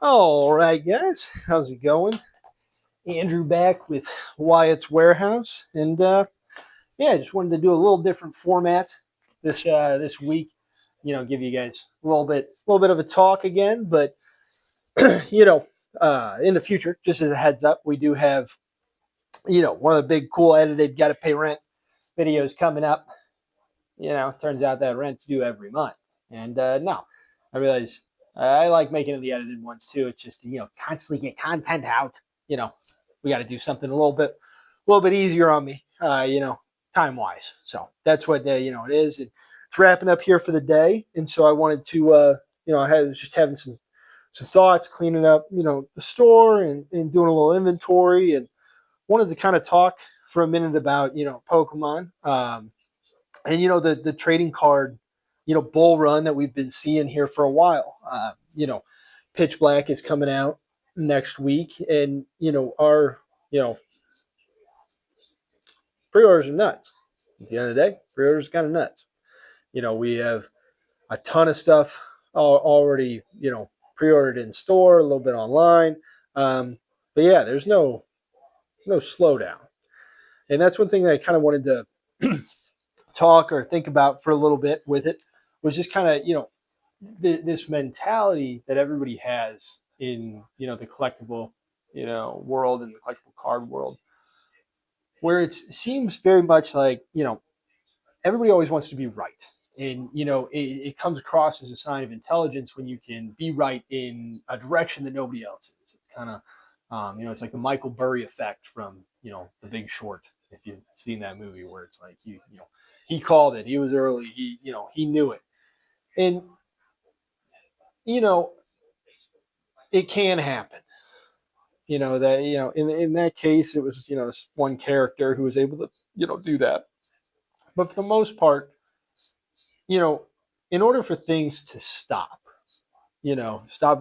All right, guys, how's it going? Andrew back with Wyatt's Warehouse, and yeah, just wanted to do a little different format this week. Give you guys a little bit of a talk again, but you know, in the future, just as a heads up, we do have one of the big cool edited got to pay rent videos coming up. Turns out that rent's due every month, and no, I realize I like making the edited ones too. It's just constantly get content out. You know, we got to do something a little bit easier on me. Time wise. So that's what it is. And it's wrapping up here for the day, and so I wanted to I was just having some thoughts, cleaning up the store and doing a little inventory, and wanted to kind of talk for a minute about Pokemon. And the trading card bull run that we've been seeing here for a while. Pitch Black is coming out next week, and our you know pre-orders are nuts. At the end of the day, pre-orders are kind of nuts. We have a ton of stuff already pre-ordered in store, a little bit online. But yeah, there's no slowdown, and that's one thing that I kind of wanted to talk or think about for a little bit with it, was just kind of this mentality that everybody has in the collectible world and the collectible card world, where it seems very much like everybody always wants to be right, and it comes across as a sign of intelligence when you can be right in a direction that nobody else is. It's kind of it's like the Michael Burry effect from The Big Short, if you've seen that movie, where it's like he called it, he was early, he knew it. And you know it can happen. That in that case it was this one character who was able to do that. But for the most part, you know in order for things to stop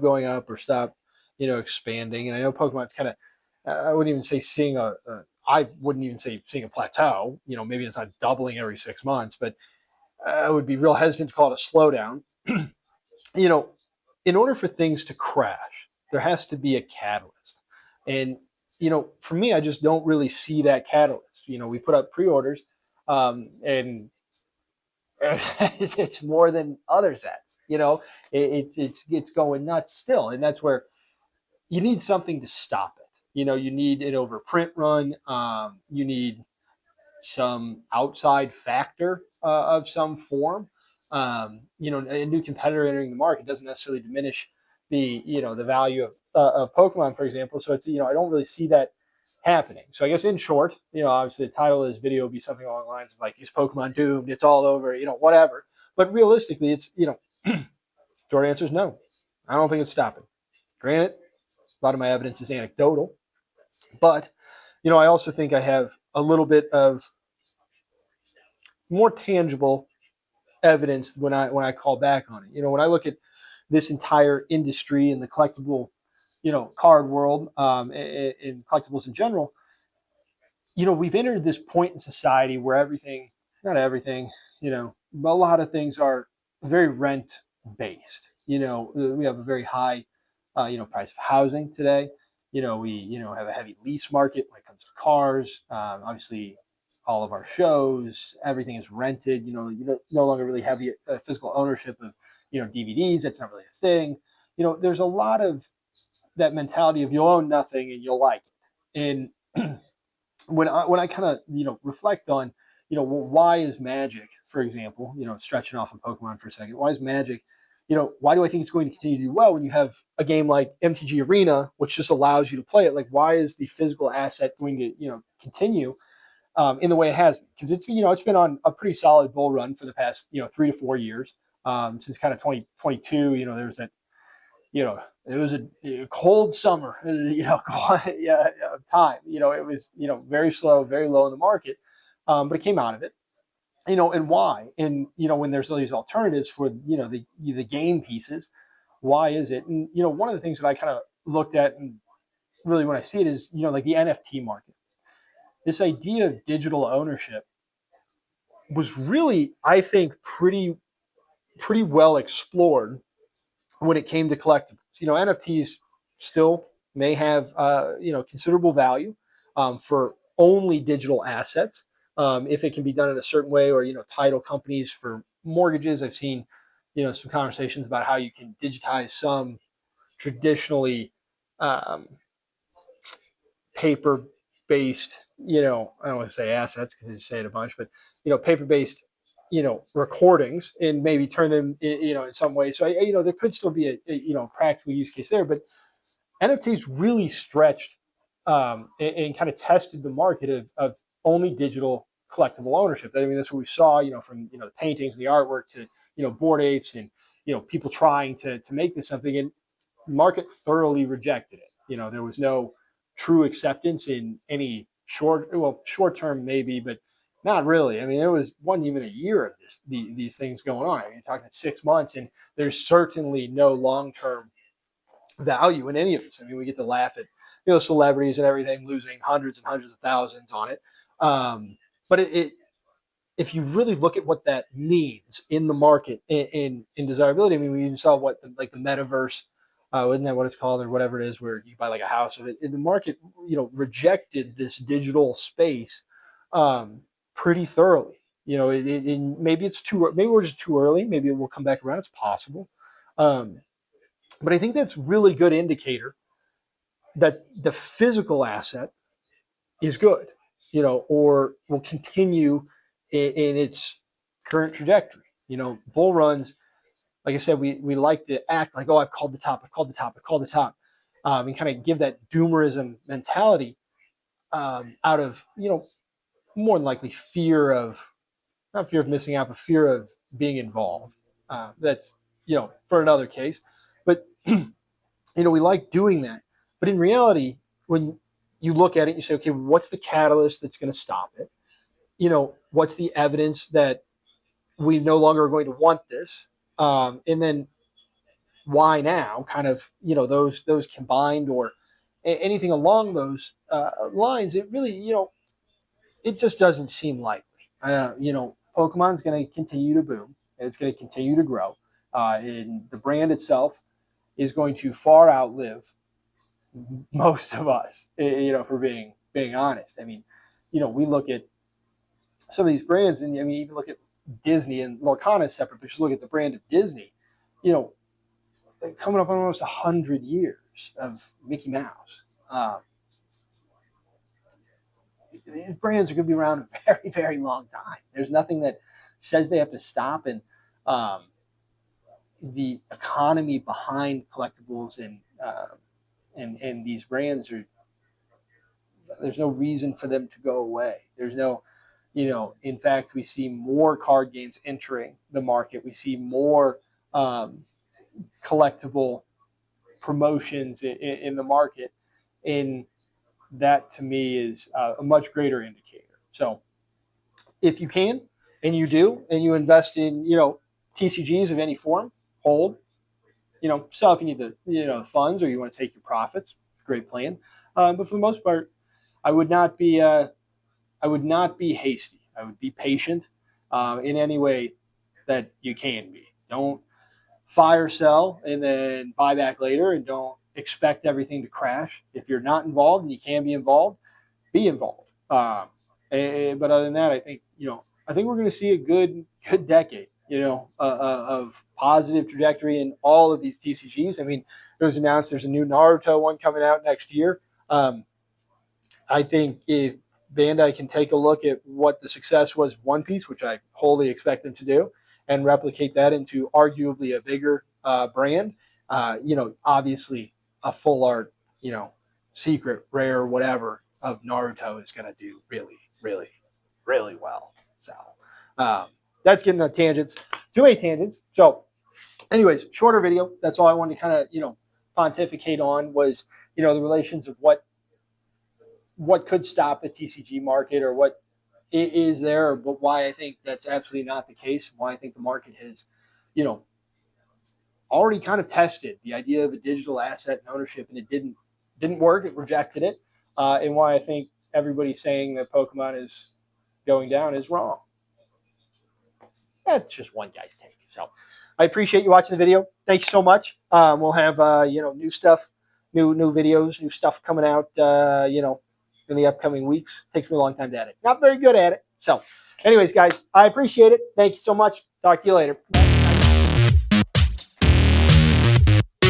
going up or stop expanding. And I know Pokemon's kind of, I wouldn't even say seeing I wouldn't even say seeing a plateau. Maybe it's not doubling every 6 months, but I would be real hesitant to call it a slowdown. you know, in order for things to crash, there has to be a catalyst. And, for me, I just don't really see that catalyst. We put up pre orders, and it's more than other sets. It's going nuts still. And that's where you need something to stop it. You need an overprint run. You need some outside factor of some form. A new competitor entering the market doesn't necessarily diminish the value of Pokemon, for example. So it's I don't really see that happening. So I guess in short, obviously the title of this video will be something along the lines of like, is Pokemon doomed? It's all over, whatever. But realistically, it's short answer is no. I don't think it's stopping. Granted, a lot of my evidence is anecdotal, but I also think I have a little bit of more tangible evidence when I call back on it. When I look at this entire industry and the collectible, card world, and collectibles in general, we've entered this point in society where everything, not everything, a lot of things are very rent based. We have a very high, price of housing today. We have a heavy lease market when it comes to cars. Obviously, all of our shows, everything is rented. You no longer really have the physical ownership of DVDs. That's not really a thing. There's a lot of that mentality of you'll own nothing and you'll like it. And when I kind of reflect on well, why is Magic, for example, stretching off on Pokemon for a second, why is Magic, why do I think it's going to continue to do well when you have a game like MTG Arena, which just allows you to play it? Like, why is the physical asset going to continue in the way it has been? Because it's been on a pretty solid bull run for the past 3 to 4 years, since kind of 2022. There was that it was a cold summer, yeah, time. It was, very slow, very low in the market, but it came out of it. And why? And when there's all these alternatives for the game pieces, why is it? And one of the things that I kind of looked at, and really when I see it, is like the NFT market. This idea of digital ownership was really, I think, pretty well explored when it came to collectibles. NFTs still may have considerable value for only digital assets if it can be done in a certain way, or title companies for mortgages. I've seen some conversations about how you can digitize some traditionally um, paper based, I don't want to say assets because you say it a bunch, but paper based, recordings, and maybe turn them, in some way. So there could still be a practical use case there, but NFTs really stretched and kind of tested the market of only digital collectible ownership. I mean, that's what we saw, from the paintings, the artwork, to Bored Apes, and people trying to make this something, and market thoroughly rejected it. There was no true acceptance in any short term maybe, but not really. I mean, it wasn't even a year of these things going on. I mean, you're talking 6 months, and there's certainly no long term value in any of this. I mean, we get to laugh at celebrities and everything losing hundreds and hundreds of thousands on it, but if you really look at what that means in the market in desirability, I mean, we even saw what like the metaverse, isn't that what it's called, or whatever it is, where you buy like a house of it. And the market, rejected this digital space pretty thoroughly. Maybe it's too, maybe we're just too early. Maybe it will come back around. It's possible, um, but I think that's really good indicator that the physical asset is good, or will continue in its current trajectory. Bull runs, like I said, we like to act like, oh, I've called the top, I've called the top, I've called the top, and kind of give that doomerism mentality out of, more than likely fear of, not fear of missing out, but fear of being involved. That's, for another case. But, we like doing that. But in reality, when you look at it, you say, okay, what's the catalyst that's going to stop it? What's the evidence that we no longer are going to want this? And then why now? Kind of, those combined, or anything along those lines. It really, it just doesn't seem likely. Pokemon's going to continue to boom. And it's going to continue to grow. And the brand itself is going to far outlive most of us. For being honest. I mean, we look at some of these brands, and I mean, even look at Disney, and Lorcana is separate, but just look at the brand of Disney. You know, coming up on almost 100 years of Mickey Mouse. These brands are going to be around a very, very long time. There's nothing that says they have to stop, and um, the economy behind collectibles and these brands are. There's no reason for them to go away. There's no, in fact, we see more card games entering the market. We see more um, collectible promotions in the market, and that to me is a much greater indicator. So if you can, and you do, and you invest in TCGs of any form, hold. Sell if you need the funds, or you want to take your profits. Great plan. But for the most part, I would not be hasty. I would be patient in any way that you can be. Don't fire sell and then buy back later, and don't expect everything to crash. If you're not involved and you can be involved. But other than that, I think we're going to see a good decade. Of positive trajectory in all of these TCGs. I mean, it was announced there's a new Naruto one coming out next year. I think if Bandai can take a look at what the success was of One Piece, which I wholly expect them to do, and replicate that into arguably a bigger brand, obviously a full art, secret, rare, whatever of Naruto is going to do really, really, really well. So that's getting on tangents, too many tangents. So, anyways, shorter video. That's all I wanted to kind of, pontificate on was, the relations of what could stop the TCG market, or what is there, but why I think that's absolutely not the case. Why I think the market has, you know, already kind of tested the idea of a digital asset and ownership, and it didn't work. It rejected it, and why I think everybody saying that Pokemon is going down is wrong. That's just one guy's take. So I appreciate you watching the video. Thank you so much. We'll have new stuff new videos, new stuff coming out. In the upcoming weeks. Takes me a long time to edit. Not very good at it. So, anyways, guys, I appreciate it. Thank you so much. Talk to you later.